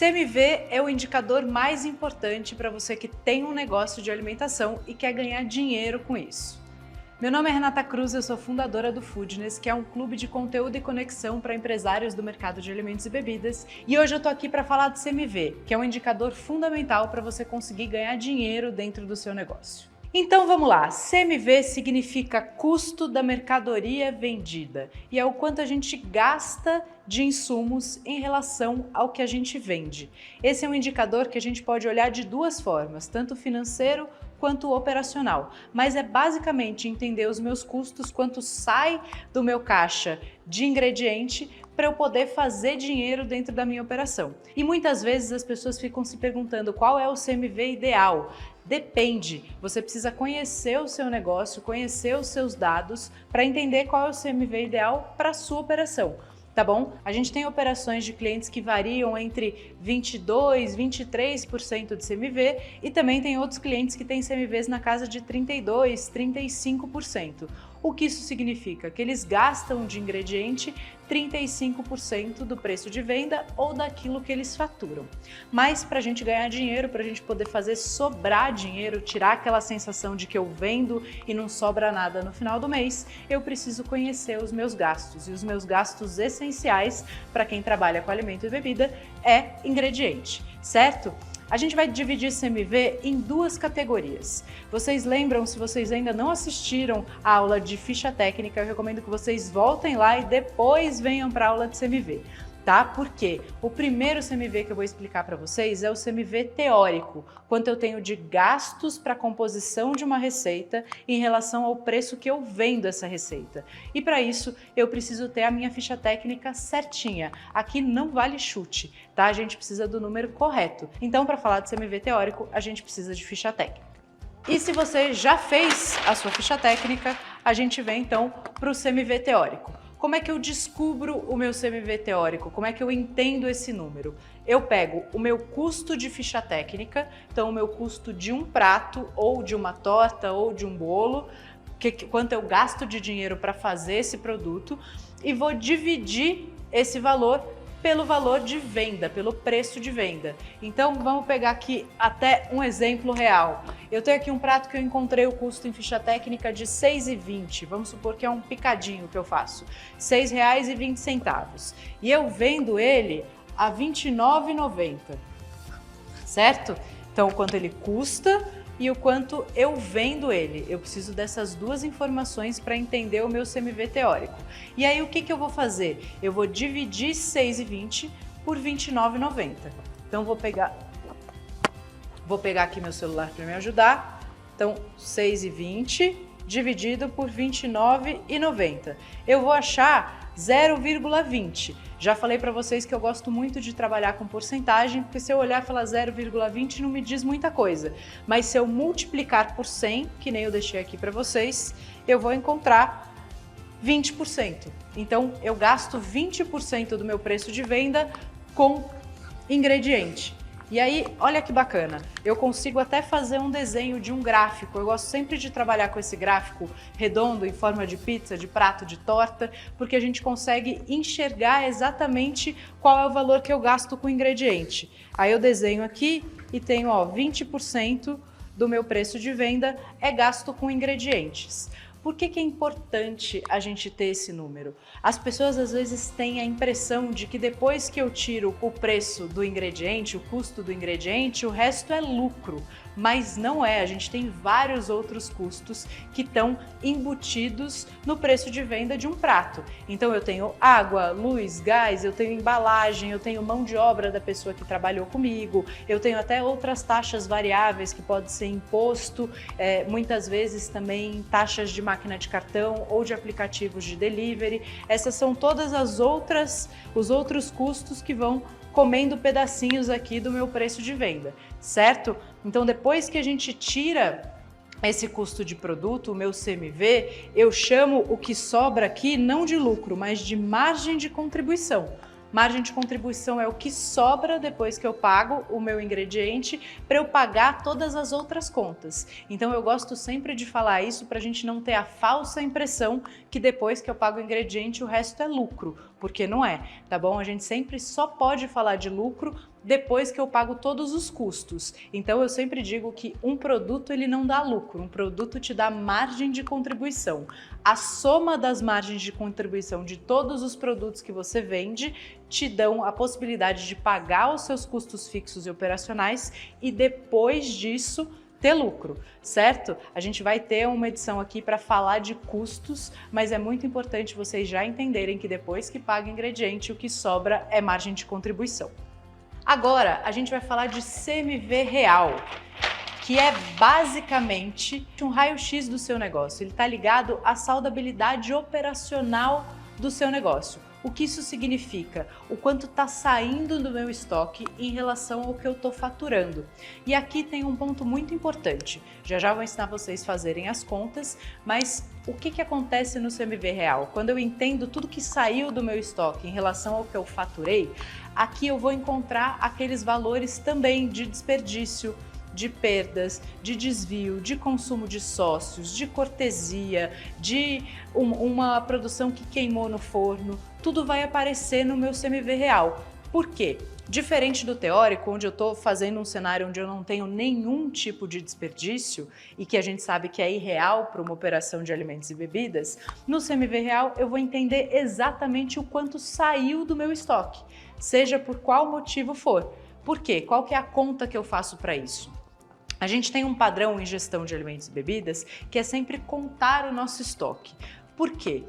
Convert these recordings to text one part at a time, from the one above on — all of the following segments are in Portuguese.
CMV é o indicador mais importante para você que tem um negócio de alimentação e quer ganhar dinheiro com isso. Meu nome é Renata Cruz, eu sou fundadora do Foodness, que é um clube de conteúdo e conexão para empresários do mercado de alimentos e bebidas. E hoje eu estou aqui para falar de CMV, que é um indicador fundamental para você conseguir ganhar dinheiro dentro do seu negócio. Então vamos lá, CMV significa custo da mercadoria vendida e é o quanto a gente gasta de insumos em relação ao que a gente vende. Esse é um indicador que a gente pode olhar de duas formas, tanto financeiro quanto operacional, mas é basicamente entender os meus custos, quanto sai do meu caixa de ingrediente para eu poder fazer dinheiro dentro da minha operação. E muitas vezes as pessoas ficam se perguntando qual é o CMV ideal. Depende, você precisa conhecer o seu negócio, conhecer os seus dados para entender qual é o CMV ideal para a sua operação. Tá bom? A gente tem operações de clientes que variam entre 22% e 23% de CMV e também tem outros clientes que têm CMVs na casa de 32%, 35%. O que isso significa? Que eles gastam de ingrediente 35% do preço de venda ou daquilo que eles faturam. Mas para a gente ganhar dinheiro, para a gente poder fazer sobrar dinheiro, tirar aquela sensação de que eu vendo e não sobra nada no final do mês, eu preciso conhecer os meus gastos. E os meus gastos essenciais para quem trabalha com alimento e bebida é ingrediente, certo? A gente vai dividir CMV em duas categorias. Vocês lembram, se vocês ainda não assistiram a aula de ficha técnica, eu recomendo que vocês voltem lá e depois venham para a aula de CMV. Tá? Porque o primeiro CMV que eu vou explicar para vocês é o CMV teórico, quanto eu tenho de gastos para a composição de uma receita em relação ao preço que eu vendo essa receita. E para isso eu preciso ter a minha ficha técnica certinha. Aqui não vale chute, tá? A gente precisa do número correto. Então, para falar de CMV teórico, a gente precisa de ficha técnica. E se você já fez a sua ficha técnica, a gente vem então para o CMV teórico. Como é que eu descubro o meu CMV teórico? Como é que eu entendo esse número? Eu pego o meu custo de ficha técnica, então o meu custo de um prato, ou de uma torta, ou de um bolo, quanto eu gasto de dinheiro para fazer esse produto, e vou dividir esse valor pelo valor de venda, pelo preço de venda. Então vamos pegar aqui até um exemplo real. Eu tenho aqui um prato que eu encontrei o custo em ficha técnica de R$ 6,20. Vamos supor que é um picadinho que eu faço. R$ 6,20. E eu vendo ele a R$ 29,90. Certo? Então o quanto ele custa e o quanto eu vendo ele. Eu preciso dessas duas informações para entender o meu CMV teórico. E aí o que eu vou fazer? Eu vou dividir 6,20 por 29,90. Então vou pegar aqui meu celular para me ajudar. Então 6,20 dividido por 29,90. Eu vou achar 0,20. Já falei para vocês que eu gosto muito de trabalhar com porcentagem, porque se eu olhar e falar 0,20 não me diz muita coisa. Mas se eu multiplicar por 100, que nem eu deixei aqui para vocês, eu vou encontrar 20%. Então eu gasto 20% do meu preço de venda com ingrediente. E aí, olha que bacana, eu consigo até fazer um desenho de um gráfico. Eu gosto sempre de trabalhar com esse gráfico redondo em forma de pizza, de prato, de torta, porque a gente consegue enxergar exatamente qual é o valor que eu gasto com o ingrediente. Aí eu desenho aqui e tenho, ó, 20% do meu preço de venda é gasto com ingredientes. Por que é importante a gente ter esse número? As pessoas às vezes têm a impressão de que depois que eu tiro o preço do ingrediente, o custo do ingrediente, o resto é lucro. Mas não é, a gente tem vários outros custos que estão embutidos no preço de venda de um prato. Então eu tenho água, luz, gás, eu tenho embalagem, eu tenho mão de obra da pessoa que trabalhou comigo, eu tenho até outras taxas variáveis que pode ser imposto, muitas vezes também taxas de máquina de cartão ou de aplicativos de delivery. Essas são todas os outros custos que vão comendo pedacinhos aqui do meu preço de venda, certo? Então depois que a gente tira esse custo de produto, o meu CMV, eu chamo o que sobra aqui não de lucro, mas de margem de contribuição. Margem de contribuição é o que sobra depois que eu pago o meu ingrediente para eu pagar todas as outras contas. Então eu gosto sempre de falar isso para a gente não ter a falsa impressão que depois que eu pago o ingrediente o resto é lucro, porque não é, tá bom? A gente sempre só pode falar de lucro depois que eu pago todos os custos. Então eu sempre digo que um produto ele não dá lucro, um produto te dá margem de contribuição. A soma das margens de contribuição de todos os produtos que você vende te dão a possibilidade de pagar os seus custos fixos e operacionais e depois disso ter lucro, certo? A gente vai ter uma edição aqui para falar de custos, mas é muito importante vocês já entenderem que depois que paga ingrediente, o que sobra é margem de contribuição. Agora, a gente vai falar de CMV real, que é basicamente um raio-x do seu negócio. Ele está ligado à saudabilidade operacional do seu negócio. O que isso significa? O quanto está saindo do meu estoque em relação ao que eu estou faturando. E aqui tem um ponto muito importante. Já vou ensinar vocês a fazerem as contas, mas o que acontece no CMV real? Quando eu entendo tudo que saiu do meu estoque em relação ao que eu faturei, aqui eu vou encontrar aqueles valores também de desperdício, de perdas, de desvio, de consumo de sócios, de cortesia, de uma produção que queimou no forno, tudo vai aparecer no meu CMV real. Por quê? Diferente do teórico, onde eu estou fazendo um cenário onde eu não tenho nenhum tipo de desperdício e que a gente sabe que é irreal para uma operação de alimentos e bebidas, no CMV real eu vou entender exatamente o quanto saiu do meu estoque, seja por qual motivo for. Por quê? Qual que é a conta que eu faço para isso? A gente tem um padrão em gestão de alimentos e bebidas que é sempre contar o nosso estoque. Por quê?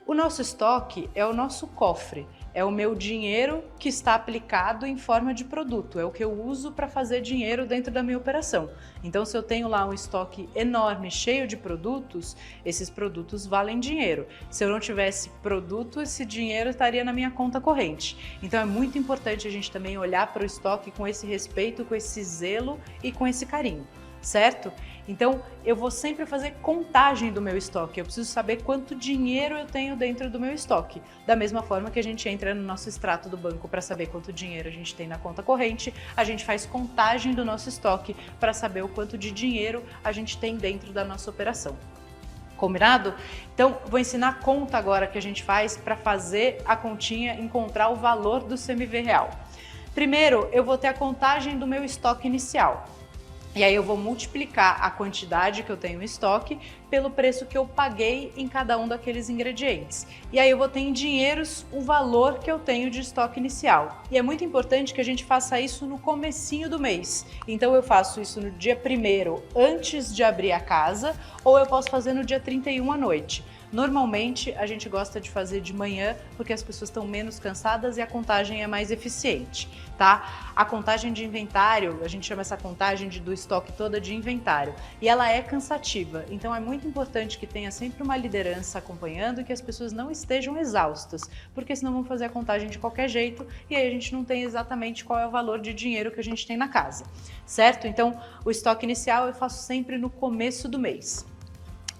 O nosso estoque é o nosso cofre, é o meu dinheiro que está aplicado em forma de produto, é o que eu uso para fazer dinheiro dentro da minha operação. Então, se eu tenho lá um estoque enorme, cheio de produtos, esses produtos valem dinheiro. Se eu não tivesse produto, esse dinheiro estaria na minha conta corrente. Então, é muito importante a gente também olhar para o estoque com esse respeito, com esse zelo e com esse carinho, certo? Então, eu vou sempre fazer contagem do meu estoque, eu preciso saber quanto dinheiro eu tenho dentro do meu estoque. Da mesma forma que a gente entra no nosso extrato do banco para saber quanto dinheiro a gente tem na conta corrente, a gente faz contagem do nosso estoque para saber o quanto de dinheiro a gente tem dentro da nossa operação. Combinado? Então, vou ensinar a conta agora que a gente faz para fazer a continha, encontrar o valor do CMV real. Primeiro, eu vou ter a contagem do meu estoque inicial. E aí eu vou multiplicar a quantidade que eu tenho em estoque pelo preço que eu paguei em cada um daqueles ingredientes. E aí eu vou ter em dinheiros o valor que eu tenho de estoque inicial. E é muito importante que a gente faça isso no comecinho do mês. Então eu faço isso no dia 1º, antes de abrir a casa, ou eu posso fazer no dia 31 à noite. Normalmente a gente gosta de fazer de manhã porque as pessoas estão menos cansadas e a contagem é mais eficiente, tá? A contagem de inventário, a gente chama essa contagem do estoque toda de inventário e ela é cansativa, então é muito importante que tenha sempre uma liderança acompanhando e que as pessoas não estejam exaustas, porque senão vão fazer a contagem de qualquer jeito e aí a gente não tem exatamente qual é o valor de dinheiro que a gente tem na casa, certo? Então o estoque inicial eu faço sempre no começo do mês.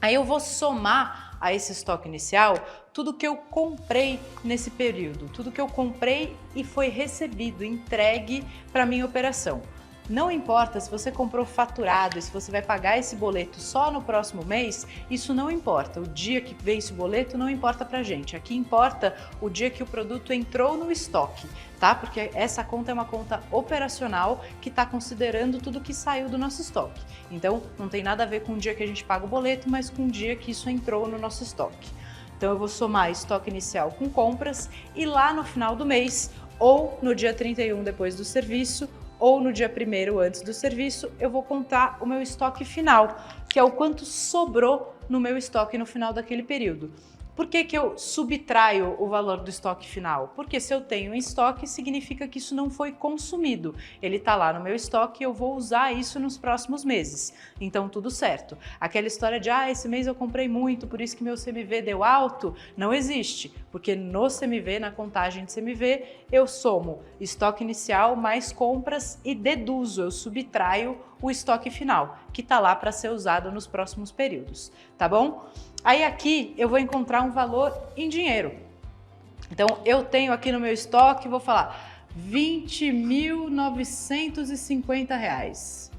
Aí eu vou somar a esse estoque inicial tudo que eu comprei nesse período, tudo que eu comprei e foi recebido, entregue para minha operação. Não importa se você comprou faturado e se você vai pagar esse boleto só no próximo mês, isso não importa. O dia que vence o boleto não importa pra gente. Aqui importa o dia que o produto entrou no estoque, tá? Porque essa conta é uma conta operacional que está considerando tudo que saiu do nosso estoque. Então, não tem nada a ver com o dia que a gente paga o boleto, mas com o dia que isso entrou no nosso estoque. Então, eu vou somar estoque inicial com compras e lá no final do mês, ou no dia 31 depois do serviço, ou no dia 1º antes do serviço, eu vou contar o meu estoque final, que é o quanto sobrou no meu estoque no final daquele período. Por que que eu subtraio o valor do estoque final? Porque se eu tenho em estoque, significa que isso não foi consumido. Ele está lá no meu estoque e eu vou usar isso nos próximos meses. Então, tudo certo. Aquela história de, esse mês eu comprei muito, por isso que meu CMV deu alto, não existe. Porque no CMV, na contagem de CMV, eu somo estoque inicial mais compras e deduzo, eu subtraio o estoque final, que está lá para ser usado nos próximos períodos, tá bom? Aí aqui eu vou encontrar um valor em dinheiro. Então eu tenho aqui no meu estoque, vou falar R$20.950.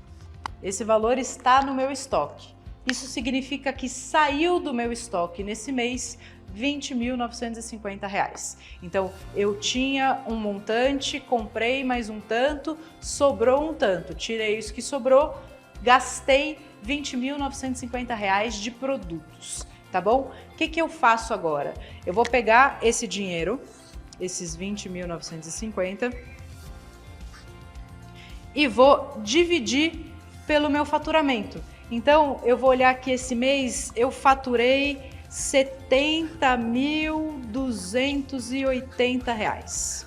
Esse valor está no meu estoque. Isso significa que saiu do meu estoque nesse mês R$ 20.950. Então, eu tinha um montante, comprei mais um tanto, sobrou um tanto. Tirei isso que sobrou, gastei R$ 20.950 de produtos, tá bom? O que eu faço agora? Eu vou pegar esse dinheiro, esses 20.950, e vou dividir pelo meu faturamento. Então, eu vou olhar que esse mês eu faturei R$ 70.280.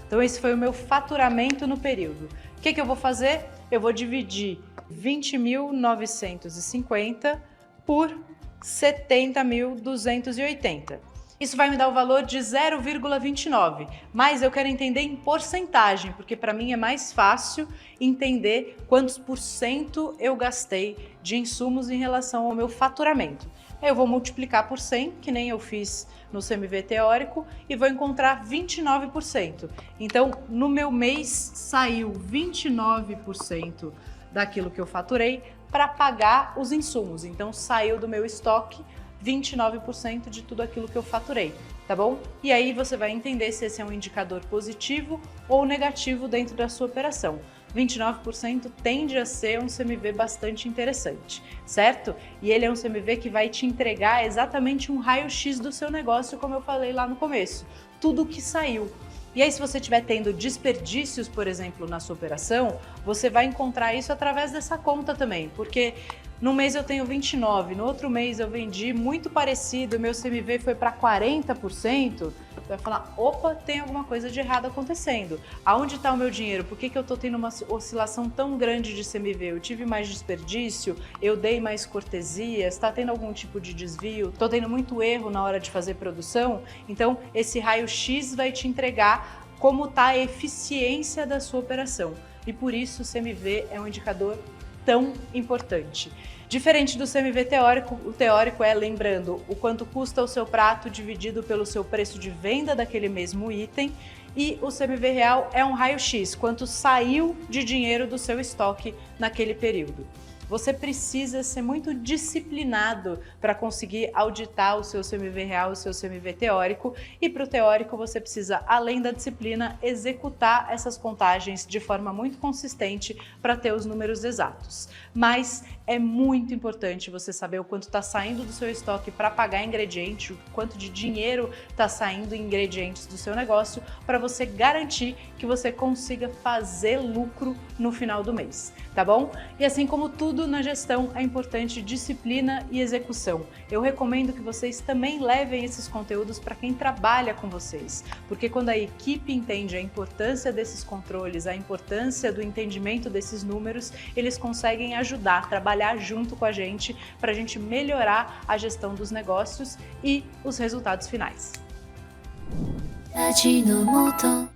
Então, esse foi o meu faturamento no período. O que eu vou fazer? Eu vou dividir 20.950 por 70.280. Isso vai me dar o valor de 0,29, mas eu quero entender em porcentagem, porque para mim é mais fácil entender quantos por cento eu gastei de insumos em relação ao meu faturamento. Eu vou multiplicar por 100, que nem eu fiz no CMV teórico, e vou encontrar 29%. Então, no meu mês, saiu 29% daquilo que eu faturei para pagar os insumos. Então, saiu do meu estoque 29% de tudo aquilo que eu faturei, tá bom? E aí você vai entender se esse é um indicador positivo ou negativo dentro da sua operação. 29% tende a ser um CMV bastante interessante, certo? E ele é um CMV que vai te entregar exatamente um raio-x do seu negócio, como eu falei lá no começo, tudo que saiu. E aí, se você estiver tendo desperdícios, por exemplo, na sua operação, você vai encontrar isso através dessa conta também, porque no mês eu tenho 29%, no outro mês eu vendi muito parecido, meu CMV foi para 40%, você vai falar, opa, tem alguma coisa de errado acontecendo. Aonde está o meu dinheiro? Por que eu estou tendo uma oscilação tão grande de CMV? Eu tive mais desperdício? Eu dei mais cortesias? Está tendo algum tipo de desvio? Estou tendo muito erro na hora de fazer produção? Então, esse raio-x vai te entregar como está a eficiência da sua operação. E por isso o CMV é um indicador tão importante. Diferente do CMV teórico, o teórico é, lembrando, o quanto custa o seu prato dividido pelo seu preço de venda daquele mesmo item, e o CMV real é um raio-x, quanto saiu de dinheiro do seu estoque naquele período. Você precisa ser muito disciplinado para conseguir auditar o seu CMV real, o seu CMV teórico, e para o teórico você precisa, além da disciplina, executar essas contagens de forma muito consistente para ter os números exatos. Mas é muito importante você saber o quanto está saindo do seu estoque para pagar ingrediente, o quanto de dinheiro está saindo em ingredientes do seu negócio, para você garantir que você consiga fazer lucro no final do mês, tá bom? E assim como tudo na gestão, é importante disciplina e execução. Eu recomendo que vocês também levem esses conteúdos para quem trabalha com vocês, porque quando a equipe entende a importância desses controles, a importância do entendimento desses números, eles conseguem ajudar, trabalhar junto com a gente para a gente melhorar a gestão dos negócios e os resultados finais.